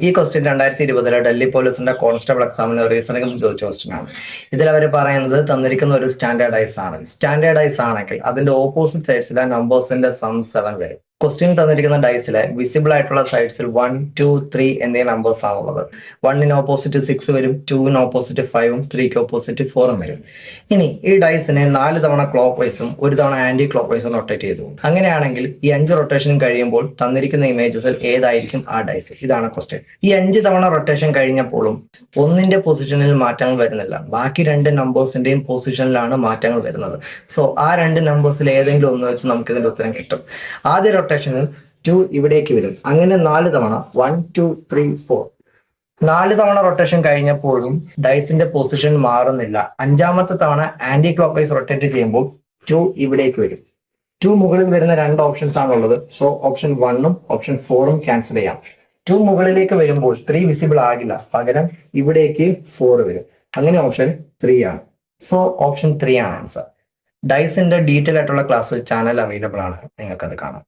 ഈ ക്വസ്റ്റ്യൻ 2020 ഡൽഹി പോലീസിന്റെ കോൺസ്റ്റബിൾ എക്സാമിന് റീസണിംഗ് ചോദിച്ച ക്വസ്റ്റ്യൻ ആണ്. ഇതിൽ അവർ പറയുന്നത് തന്നിരിക്കുന്ന ഒരു സ്റ്റാൻഡേർഡൈസ് ആണ്. സ്റ്റാൻഡേർഡൈസ് ആണെങ്കിൽ അതിന്റെ ഓപ്പോസിറ്റ് സൈഡ്സിലെ നമ്പേഴ്സിന്റെ സം 7 വരും. ക്വസ്റ്റ്യൻ തന്നിരിക്കുന്ന ഡൈസിലെ വിസിബിൾ ആയിട്ടുള്ള സൈഡ്സിൽ 1, 2, 3 എന്നീ നമ്പേഴ്സ് ആണുള്ളത്. 1-ന് ഓപ്പോസിറ്റ് 6 വരും, 2-ന് ഓപ്പോസിറ്റ് 5ഉം 3-ക്ക് ഓപ്പോസിറ്റ് 4ഉം വരും. ഇനി ഈ ഡൈസിനെ 4 തവണ ക്ലോക്ക് വൈസും 1 തവണ ആന്റി ക്ലോക്ക് വൈസും റൊട്ടേറ്റ് ചെയ്തു. അങ്ങനെയാണെങ്കിൽ ഈ 5 റൊട്ടേഷൻ കഴിയുമ്പോൾ തന്നിരിക്കുന്ന ഇമേജസിൽ ഏതായിരിക്കും ആ ഡൈസ്? ഇതാണ് ക്വസ്റ്റ്യൻ. ഈ 5 തവണ റൊട്ടേഷൻ കഴിഞ്ഞപ്പോഴും ഒന്നിന്റെ പൊസിഷനിൽ മാറ്റങ്ങൾ വരുന്നില്ല. ബാക്കി 2 നമ്പേഴ്സിന്റെയും പൊസിഷനിലാണ് മാറ്റങ്ങൾ വരുന്നത്. സോ ആ 2 നമ്പേഴ്സിൽ ഏതെങ്കിലും ഒന്ന് വെച്ച് നമുക്ക് ഇതിന്റെ ഉത്തരം കിട്ടും. ആദ്യ റൊട്ടേഷനിൽ 2 ഇവിടേക്ക് വരും. അങ്ങനെ 4 തവണ 1, 2, 3, 4. 4 തവണ റൊട്ടേഷൻ കഴിഞ്ഞപ്പോഴും ഡൈസിന്റെ പൊസിഷൻ മാറുന്നില്ല. 5ാമത്തെ തവണ ആന്റി ക്ലോക്ക് വൈസ് റൊട്ടേറ്റ് ചെയ്യുമ്പോൾ 2 ഇവിടേക്ക് വരും. 2 മുകളിൽ വരുന്ന 2 ഓപ്ഷൻസ് ആണുള്ളത്. സോ ഓപ്ഷൻ 1ഉം ഓപ്ഷൻ 4ഉം ക്യാൻസൽ ചെയ്യാം. 2 മുകളിലേക്ക് വരുമ്പോൾ 3 വിസിബിൾ ആകില്ല. പകരം ഇവിടേക്ക് 4 വരും. അങ്ങനെ ഓപ്ഷൻ 3 ആണ്. സോ ഓപ്ഷൻ 3 ആണ് ആൻസർ. ഡൈസിന്റെ ഡീറ്റെയിൽ ആയിട്ടുള്ള ക്ലാസ് ചാനൽ അവൈലബിൾ ആണ്. നിങ്ങൾക്കത് കാണാം.